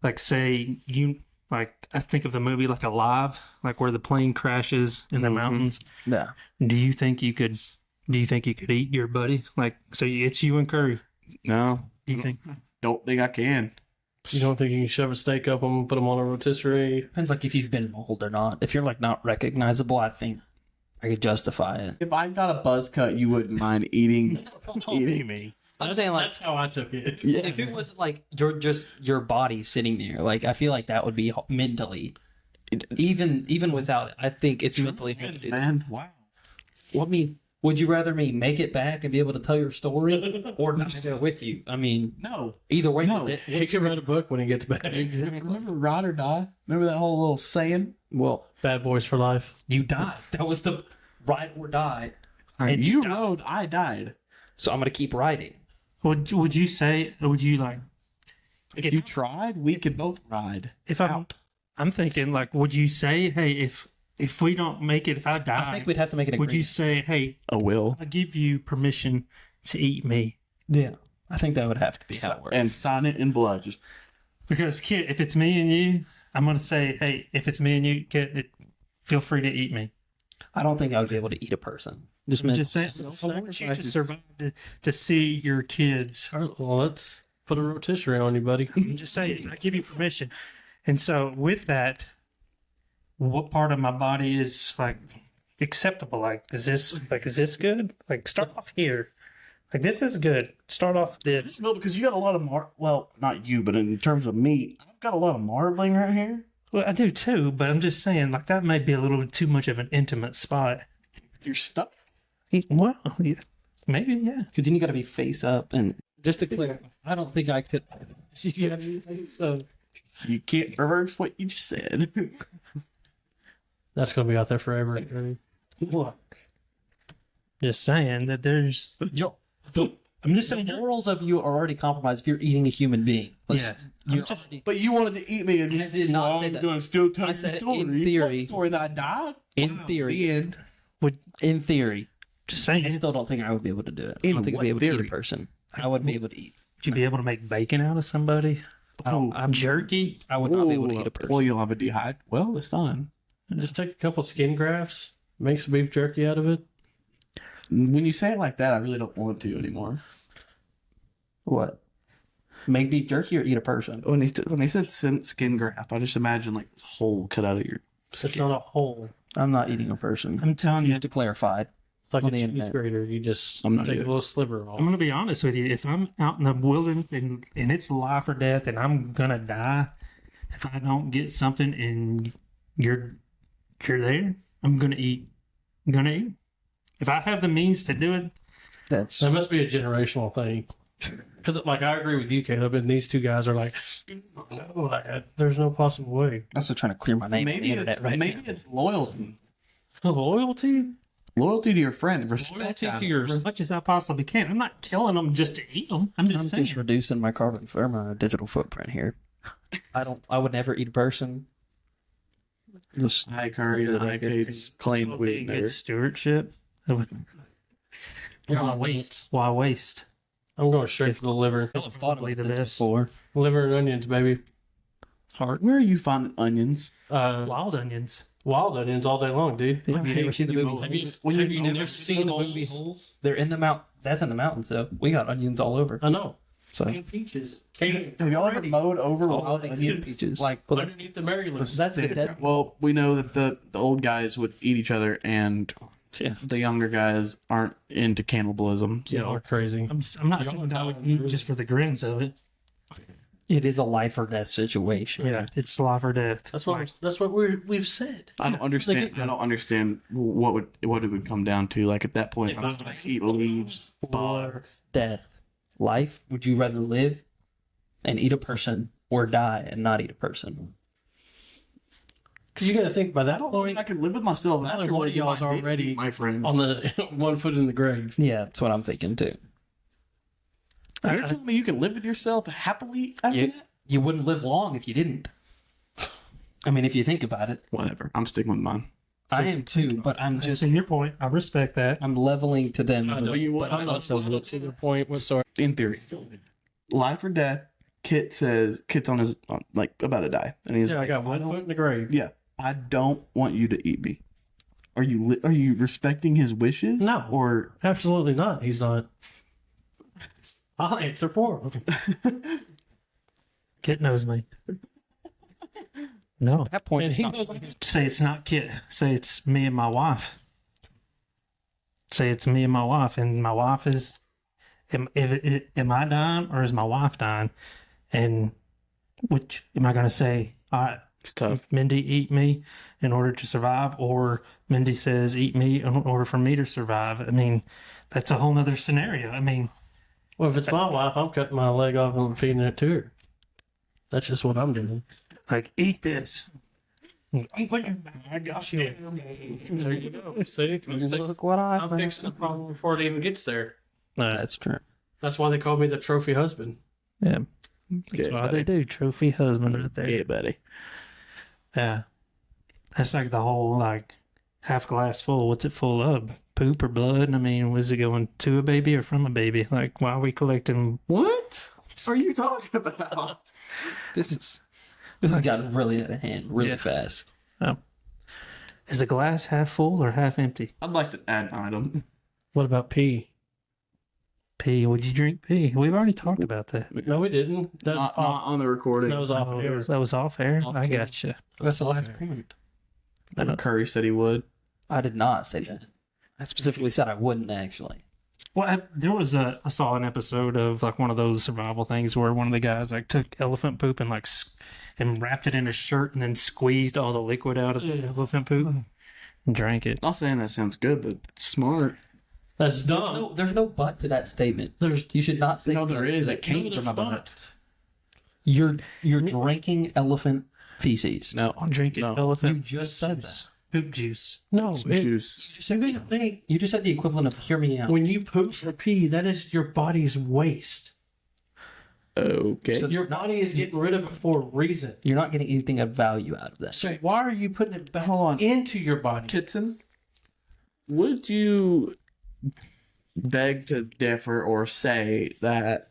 like say you like I think of the movie like Alive, like where the plane crashes in the mountains. Yeah. Do you think you could? Do you think you could eat your buddy? Like, so it's you and Curry. No, Do you think? don't think I can. You don't think you can shove a steak up them, put them on a rotisserie? Depends like if you've been mauled or not. If you're like not recognizable, I think I could justify it. If I got a buzz cut, you wouldn't mind eating me. I'm saying like That's how I took it. if it was like your body sitting there, like I feel like that would be mentally, even without it. I think it's mentally hard to do. Man, wow. Well, I mean, would you rather me make it back and be able to tell your story, or die there with you? I mean, No. either way, No. He can write a book when he gets back. Remember Ride or Die? Remember that whole little saying? well, Bad Boys for Life. you died. That was the ride or die. And you rode, I died. So I'm gonna keep riding. Would you say? Would you like? If you tried, we could both ride. If I'm thinking like, would you say, hey, if we don't make it, if I die, I think we'd have to make an would you agreement. say, hey, I will. I give you permission to eat me? Yeah, I think that would have to be how it works. And sign it in blood. Just Because kid, if it's me and you, I'm gonna say, hey, if it's me and you, kid, feel free to eat me. I don't think I would be able to eat a person. Just I'm just saying, I want you to survive to see your kids. All right, well, let's put a rotisserie on you, buddy. I'm just saying, I give you permission. And so with that, what part of my body is like acceptable? Like, is this good? Like, start off here. Like, this is good. Start off this. no, because you got a lot of well, not you, but in terms of meat, I've got a lot of marbling right here. Well, I do too, but I'm just saying, like, that may be a little too much of an intimate spot. You're stuck. Well, yeah, maybe, yeah. Because then you got to be face up, and just to clarify, I don't think I could. You can't reverse what you just said. That's going to be out there forever. What? Just saying that there's. I'm just The saying. morals of you are already compromised if you're eating a human being. Yeah. You're already, But you wanted to eat me, and I did not say I'm that. going to still tell I you said the it story. in theory. What story that I died? in Wow, theory, the end. in theory, Just saying. I still don't think I would be able to do it. I In don't think I'd be able what to eat a theory? person. I wouldn't be able to eat. Would you be able to make bacon out of somebody? Jerky? I would not be able to eat a person. Well, you'll have a dehydrate. Well, it's done. Just take a couple skin grafts, make some beef jerky out of it. When you say it like that, I really don't want to anymore. What? Make beef jerky or eat a person? When he said skin graft, I just imagine like this hole cut out of your It's not a hole. I'm not eating a person. I'm telling you, Just to clarify. It's like On a the meat internet. grater. You just I'm not take a either. little sliver off. I'm going to be honest with you. If I'm out in the wilderness and it's life or death and I'm going to die, if I don't get something and you're there, I'm going to eat. I'm going to eat. If I have the means to do it, That's That must be a generational thing. Because, like, I agree with you, Caleb, and these two guys are like, no, there's no possible way. I'm still trying to clear my name on the internet right now. maybe it's loyalty. Loyalty? Loyalty to your friend. Respect to your as much as I possibly can. I'm not killing them just to eat them. I'm just I'm saying. just reducing my carbon or my digital footprint here. I would never eat a person. Just Hi, Curry. The high paid claim Be we good stewardship. Why waste? Why waste? I'm going straight for the liver. That's probably the best. before. Liver and onions, baby. Where are you finding onions? Wild onions. Wild onions all day long, dude. Have you never seen the movie? Have you, When have you you never never seen the movie Holes? They're in the mount. That's in the mountains, though. We got onions all over. I know. So Peaches. Have y'all ever mowed over wild onion onions? peaches. Like, Well, that's, Underneath the Maryland. that's the dead. well, we know that the old guys would eat each other, and Yeah. the younger guys aren't into cannibalism. Yeah, we're crazy. I'm not saying I would eat just for the grins of it. It is a life or death situation. Yeah, it's life or death. That's what we've said. I don't understand. I don't understand what it would come down to. Like at that point, I'm just like eat leaves, bugs. Death. Life. Would you rather live and eat a person or die and not eat a person? Because you got to think about that point I could live with myself Not after like one what of y'all's you already my friend. on the 1 foot in the grave. Yeah, that's what I'm thinking too. You're telling me you can live with yourself happily after You, that? you wouldn't live long if you didn't. I mean, if you think about it. Whatever. I'm sticking with mine. I am too, but I'm Just just in your point, I respect that. I'm leveling to them. I know you but I'm also to the point. What sorry? In theory, life or death, Kit's on his like about to die, and he's Yeah, I like, got one foot in the grave. yeah, I don't want you to eat me. Are you respecting his wishes? No. Or Absolutely not. He's not. I'll answer for him. Kit knows me. No. At that point, And it's he not- knows Say it's not Kit. Say it's me and my wife. Say it's me and my wife, and my wife is. Am I dying or is my wife dying? And which am I going to say? All right, it's tough. Mindy, eat me in order to survive, or Mindy says, eat me in order for me to survive. I mean, that's a whole nother scenario. I mean, Well, if it's my wife, I'm cutting my leg off and feeding it to her. That's just what I'm doing. like, eat this. I got you. There you go. See? Look what I'm I fixing the problem before it even gets there. That's true. That's why they call me the trophy husband. Yeah. Yeah, Well, buddy. they do. Trophy husband right there. Yeah, buddy. Yeah. That's like the whole, like, half glass full. What's it full of? Poop or blood? I mean, was it going to a baby or from a baby? Like, why are we collecting? What are you talking about? This has gotten really out of hand, really Yeah. fast. Oh. Is the glass half full or half empty? I'd like to add an item. What about pee? Pee. Would you drink pee? We've already talked about that. No, we didn't. That, Not on the recording. that was off Oh, air. that was off air? Off I camera. gotcha. That's the last point. Curry said he would. I did not say that. I specifically said I wouldn't actually. Well, I saw an episode of like one of those survival things where one of the guys like took elephant poop and like and wrapped it in his shirt and then squeezed all the liquid out of the elephant poop and drank it. Not saying that sounds good, but it's smart. That's dumb. There's no but to that statement. There's You should not say No, there is. It no, came there's from a not. butt. You're drinking elephant feces. No, I'm drinking no. You elephant just said that. poop juice. No. Some It, juice. so you think You just said the equivalent of hear me out. when you poop for pee, that is your body's waste. Okay. Your body is getting rid of it for a reason. You're not getting anything of value out of that. So why are you putting it back Hold on. into your body? Kitson, would you beg to differ or say that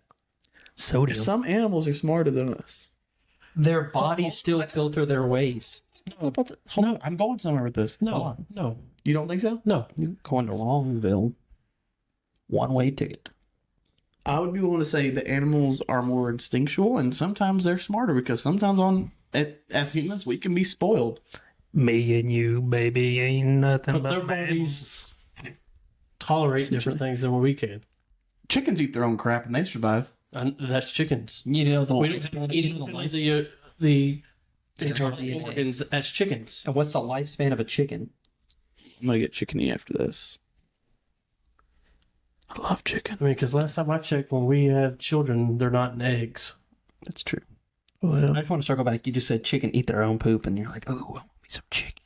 Sodium. some animals are smarter than us? Their bodies still filter their waste. Hold on, I'm going somewhere with this. Hold No, on. no, You don't think so? no. You're going to Longville. One-way ticket. I would be willing to say the animals are more instinctual, and sometimes they're smarter because sometimes as humans we can be spoiled. Me and you, baby, ain't nothing But but their bodies tolerate different things than what we can. Chickens eat their own crap and they survive. And that's chickens. You know the We don't lifespan have of any the of life- the Central internal DNA. organs as chickens. And what's the lifespan of a chicken? I'm gonna get chickeny after this. I love chicken. I mean, because last time I checked, when we have children, they're not in eggs. That's true. Well, I just want to circle back. You just said chicken eat their own poop, and you're like, oh, I want me some chicken.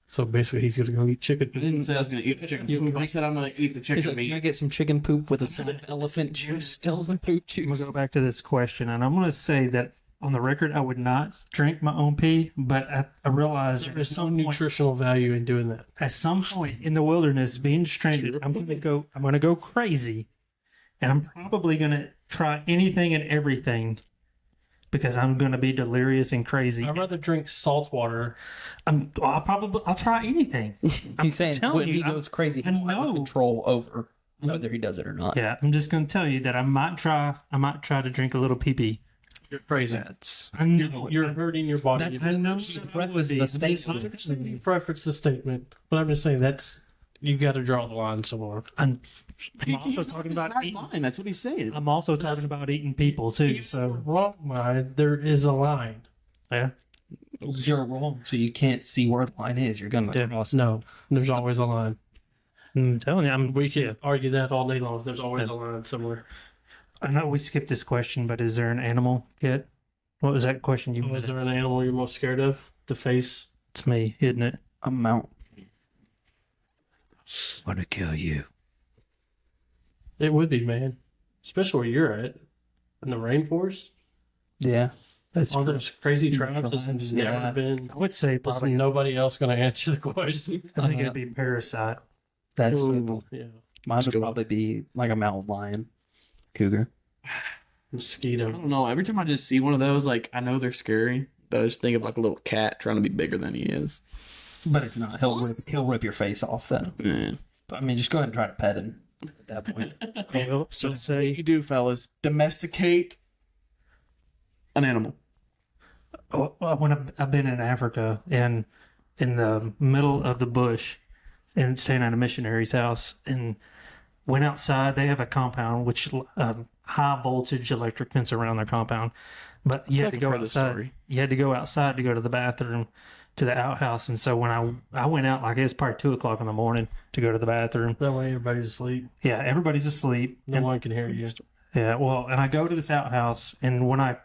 so basically, he's gonna go eat chicken. I didn't say I was gonna eat the chicken poop. I said I'm gonna eat the He's chicken like, meat. I get some chicken poop with a side of elephant juice, elephant poop I'm gonna juice. go back to this question, and I'm gonna say that on the record, I would not drink my own pee, but I realize that There's at no some point, nutritional value in doing that. at some point in the wilderness, being stranded, I'm gonna go crazy, and I'm probably gonna try anything and everything because I'm gonna be delirious and crazy. I'd rather drink salt water. I'll try anything. He's saying telling when you, he goes crazy, he I will have know. control over whether he does it or not. Yeah, I'm just gonna tell you that I might try to drink a little pee pee. You're crazy. That's I know You're hurting your body. I know preface the statement. I understand you preface the statement, but I'm just saying that's you got to draw the line somewhere. I'm also talking about eating. Fine, that's what he's saying. I'm also talking about eating people too. So Wrong, mind. There is a line. yeah, you're wrong, so you can't see where the line is. You're gonna Yeah. cross. No, there's always a line. I'm telling you. We can argue that all day long. There's always a line somewhere. I know we skipped this question, but is there an animal yet? What was that question you? Is there an animal you're most scared of to face? It's me, isn't it? A mountain. Want to kill you? It would be, man. Especially where you're at. In the rainforest. Yeah. That's All those crazy tribes that's Yeah. never been. I would say There's probably. nobody else going to answer the question. I think it'd be parasite. That's Ooh, yeah. mine would go. probably be like a mountain lion, cougar. I Mosquito. don't know. Every time I just see one of those, like, I know they're scary, but I just think of like a little cat trying to be bigger than he is. But if not, he'll rip your face off though. Yeah. I mean, just go ahead and try to pet him at that point. So What say you do, fellas? Domesticate an animal. when I've been in Africa and in the middle of the bush and staying at a missionary's house and went outside. They have a compound which high voltage electric fence around their compound, but you had to go outside. You had to go outside to go to the bathroom, to the outhouse. And so when I went out, like it was probably 2:00 in the morning to go to the bathroom. That way everybody's asleep. Yeah, everybody's asleep. No one can hear you. Yeah, well, and I go to this outhouse, and when I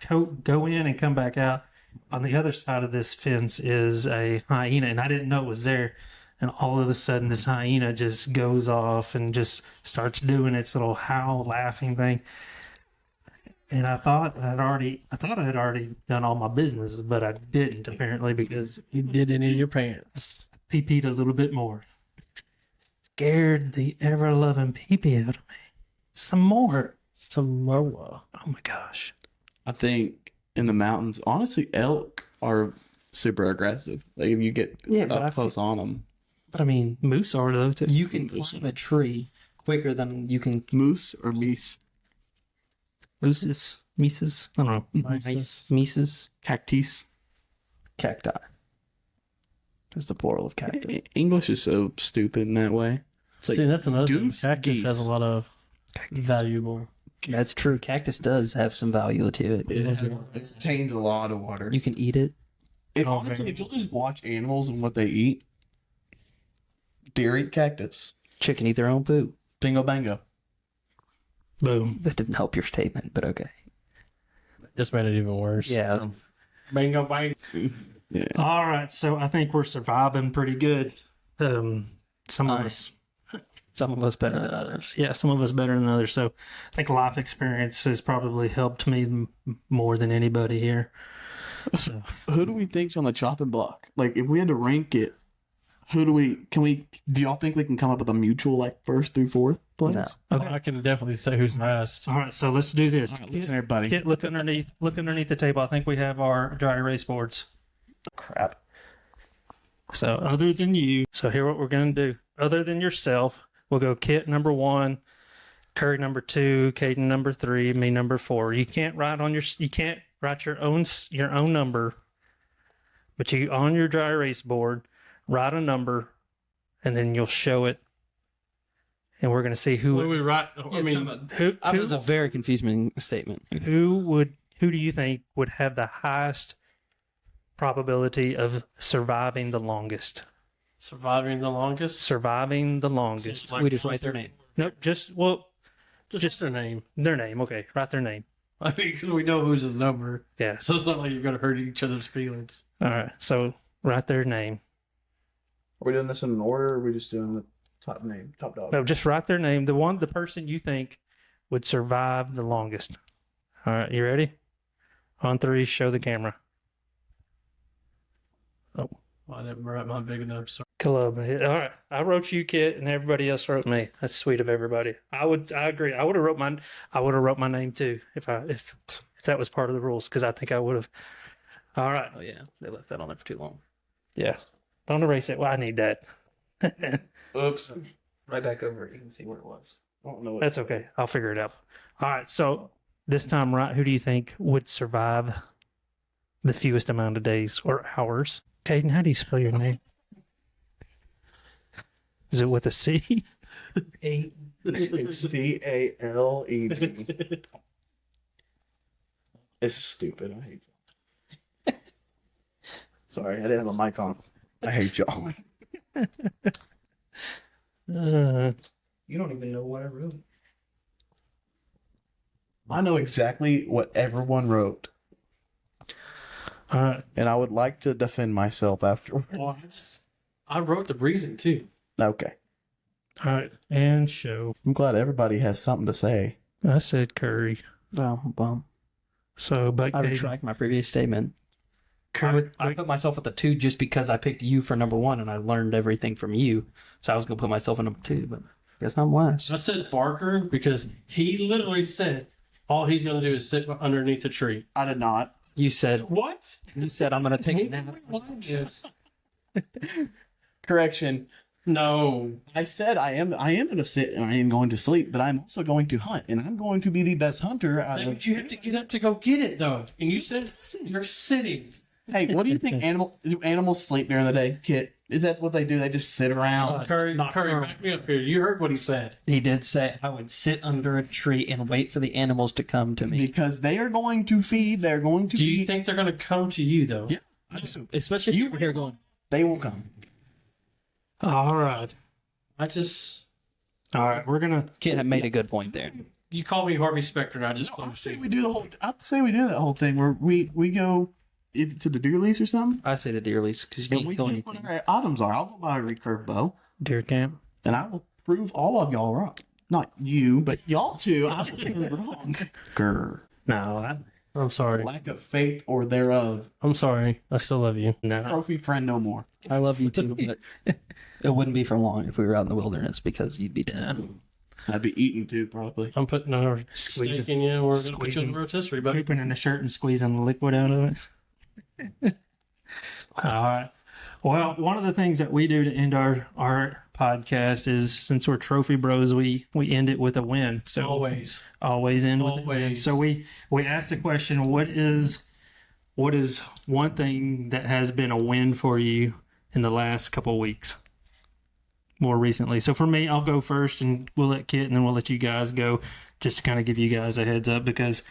go in and come back out, on the other side of this fence is a hyena, and I didn't know it was there. And all of a sudden, this hyena just goes off and just starts doing its little howl, laughing thing. And I thought I had already done all my business, but I didn't apparently because You did it in your pants. I pee-peed a little bit more. Scared the ever-loving pee-pee out of me. Some more. Samoa. Oh my gosh. I think in the mountains, honestly, elk are super aggressive. Like if you get up close on them. But I mean, moose are though too. You can climb a tree quicker than you can. Moose or meese? Mooses, mises. I don't know. Mises, Cactus. cacti. That's the plural of cactus. English is so stupid in that way. It's like See, that's another thing. goose, Cactus geese. has a lot of valuable. That's true. Cactus does have some value to it. It contains a lot of water. You can eat it. Honestly, if you'll just watch animals and what they eat, deer eat cactus. Chicken eat their own poop. Bingo bango. Boom. That didn't help your statement, but okay. Just made it even worse. Yeah. Bingo bang. Yeah. All right, so I think we're surviving pretty good. Some of us, Some of us better than others. yeah, some of us better than others. So I think life experience has probably helped me more than anybody here. So Who do we think's on the chopping block? Like, if we had to rank it, do y'all think we can come up with a mutual, like, first through fourth place? No. okay. I can definitely say who's last. All right, so let's do this. All right, listen, everybody. Kit, look underneath the table. I think we have our dry erase boards. Crap. So other than you, so here what we're going to do. Other than yourself, we'll go Kit number 1, Curry number 2, Caden number 3, me number 4. You can't write your own number, but you on your dry erase board write a number, and then you'll show it, and we're going to see What do who we write? I mean, That was a very confusing statement. who do you think would have the highest probability of surviving the longest? surviving the longest. Surviving the longest. Like We just write their name. Nope, just their name. their name. Okay, write their name. I mean, because we know who's the number, Yeah. so it's not like you're gonna hurt each other's feelings. All right. So write their name. Are we doing this in an order, or are we just doing the top name, top dog? No, just write their name. The person you think would survive the longest. All right. You ready? On 3, show the camera. Well, I didn't write mine big enough. So Club. All right. I wrote you, Kit, and everybody else wrote me. That's sweet of everybody. I agree. I would have wrote my name too if that was part of the rules, because I think I would have. All right. Oh yeah, they left that on there for too long. Yeah. Don't erase it. Well, I need that. Oops. Right back over it. You can see where it was. I don't know what. That's okay. I'll figure it out. All right. So this time, right, who do you think would survive the fewest amount of days or hours? Caden, how do you spell your name? Is it with a C? It's CALED. It's stupid. I hate you. Sorry, I didn't have a mic on. I hate y'all. You don't even know what I wrote. I know exactly what everyone wrote, All right. and I would like to defend myself afterwards. well, I wrote the reason too. Okay. All right. And show. I'm glad everybody has something to say. I said Curry. Well, So, but I Caden, retract my previous statement. Curry, I put myself at the 2 just because I picked you for number 1 and I learned everything from you. So I was gonna put myself in number 2, but I guess I'm last. I said Barker because he literally said All he's going to do is sit underneath a tree. I did not. You said What? you said I'm gonna take a nap. Correction. No. I said I am going to sit and I am going to sleep, but I'm also going to hunt, and I'm going to be the best hunter out of... But you have to get up to go get it, though. And you said you're sitting. Hey, what do you think do animals sleep during the day, Kit? Is that what they do? They just sit around? Curry, back me up here. You heard what he said. He did say I would sit under a tree and wait for the animals to come to me. Because they are going to feed. They're going to Do you eat. think they're going to come to you, though? Yeah. Especially if you were here going. They will come. All right. I just... All right. We're going to. Kid had made a good point there. You call me Harvey Specter, and I just I'd close say you. we do the whole. I'd say we do that whole thing where we go to the deer lease or something. I say the deer lease because you And we can't go get what anything. our items are. I'll go buy a recurve bow, Deer camp. and I will prove all of y'all wrong. Not you, but y'all two. I will prove wrong. Grr. No, I'm sorry. Lack of faith or thereof. I'm sorry. I still love you. no. Trophy friend no more. I love you too, but it wouldn't be for long if we were out in the wilderness because you'd be dead. I'd be eating too, probably. I'm putting a steak in you. We're going to put you on the rotisserie, buddy. Pooping in a shirt and squeezing the liquid out of it. All right. Well, one of the things that we do to end our podcast is, since we're trophy bros, we end it with a win. So Always. always end with a win. Always. So we ask the question: what is one thing that has been a win for you in the last couple of weeks, more recently? So for me, I'll go first, and we'll let Kit, and then we'll let you guys go, just to kind of give you guys a heads up, because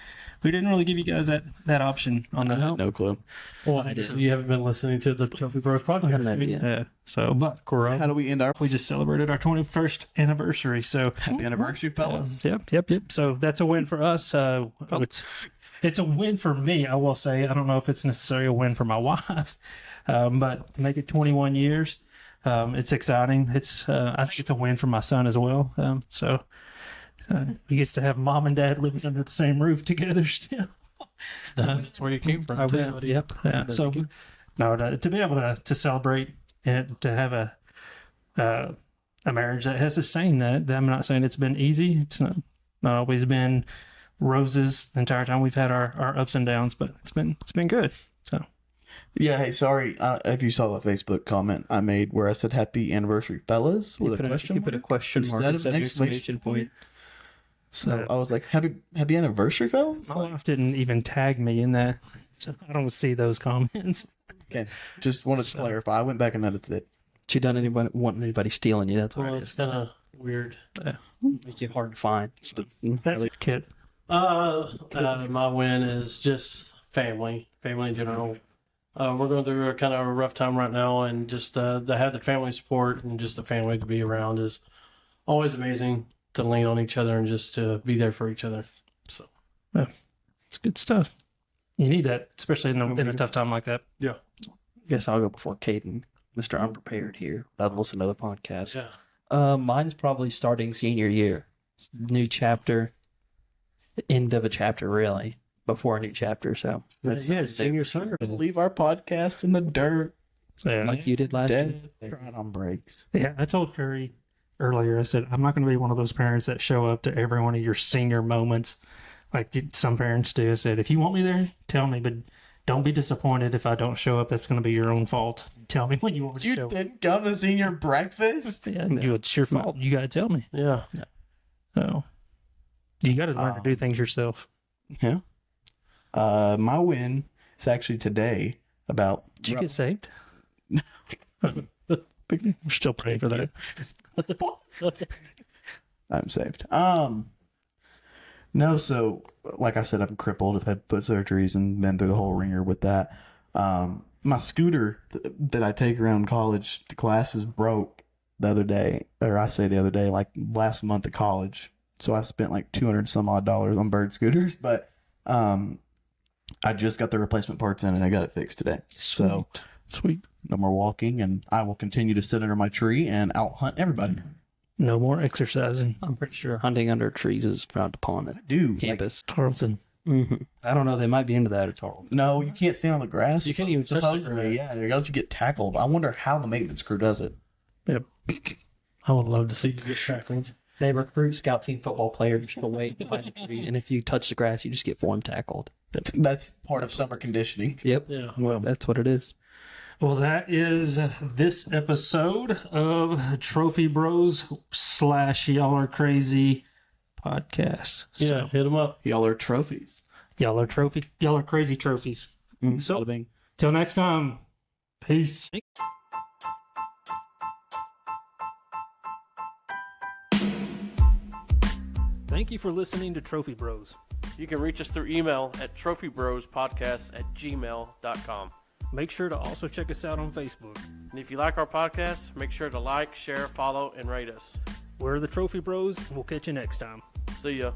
we didn't really give you guys that option on the No clue. Well, I did. you haven't been listening to the Trophy Bros podcast. Yeah. So, but How do we end our we just celebrated our 21st anniversary. So happy anniversary, fellas? Yep. So that's a win for us. It's a win for me, I will say. I don't know if it's necessarily a win for my wife, but to make it 21 years, it's exciting. I think it's a win for my son as well. He gets to have mom and dad living under the same roof together still. That's where you came from. too. Yep. Yeah. So, no, to be able to celebrate and to have a marriage that has sustained that. I'm not saying it's been easy. It's not always been roses the entire time. We've had our ups and downs, but it's been good. So. Yeah, hey, sorry if you saw the Facebook comment I made where I said happy anniversary, fellas, with a question You put a mark question mark instead of instead an of exclamation point. So I was like, happy anniversary, fellas? My wife didn't even tag me in that. So I don't see those comments. Okay. Just wanted to clarify. I went back and edited it. She done want anybody stealing you. That's Well, all. it's kind of weird. Make it hard to find. That's Kit. My win is just family in general. We're going through a kind of a rough time right now, and just to have the family support and just the family to be around is always amazing, to lean on each other and just to be there for each other. So It's good stuff. You need that, especially in a tough time like that. yeah, Guess I'll go before Caden. Mr. Unprepared here. I've listened to the podcast. yeah. Mine's probably starting senior year. New chapter. End of a chapter, really. Before a new chapter, so. Senior summer. Leave our podcast in the dirt. Yeah. Like you did last year. Dead. Right on breaks. Yeah, I told Curry earlier, I said, I'm not going to be one of those parents that show up to every one of your senior moments like some parents do. I said, if you want me there, tell me, but don't be disappointed if I don't show up. That's going to be your own fault. Tell me when you want me to You show up. didn't come to senior breakfast? Yeah, it's your fault. You got to tell me. Yeah. So you got to learn to do things yourself. Yeah. My win is actually today about... Did you get saved? We're still praying for that. I'm saved. No, so like I said, I'm crippled. I've had foot surgeries and been through the whole ringer with that. My scooter that I take around college to classes broke the other day, or I say the other day, like last month at college. So I spent like $200 some odd on bird scooters, but I just got the replacement parts in and I got it fixed today. So Sweet. no more walking, and I will continue to sit under my tree and out hunt everybody. No more exercising. I'm pretty sure hunting under trees is frowned upon at Dude, campus. Tarleton. I don't know. They might be into that at all. no, you can't stand on the grass. You can't even touch the supposedly. grass. Yeah, they're let you get tackled. I wonder how the maintenance crew does it. Yep. I would love to see you get tackled. They recruit scout team football players to wait behind a tree, and if you touch the grass, you just get form tackled. That's part of summer conditioning. Yep. Yeah. Well, that's what it is. Well, that is this episode of Trophy Bros / Y'all Are Crazy podcast. Yeah, hit them up. Y'all are trophies. Y'all are crazy trophies. So, Bada bing. till next time, peace. Thank you for listening to Trophy Bros. You can reach us through email at trophybrospodcast@gmail.com. Make sure to also check us out on Facebook. And if you like our podcast, make sure to like, share, follow, and rate us. We're the Trophy Bros, and we'll catch you next time. See ya.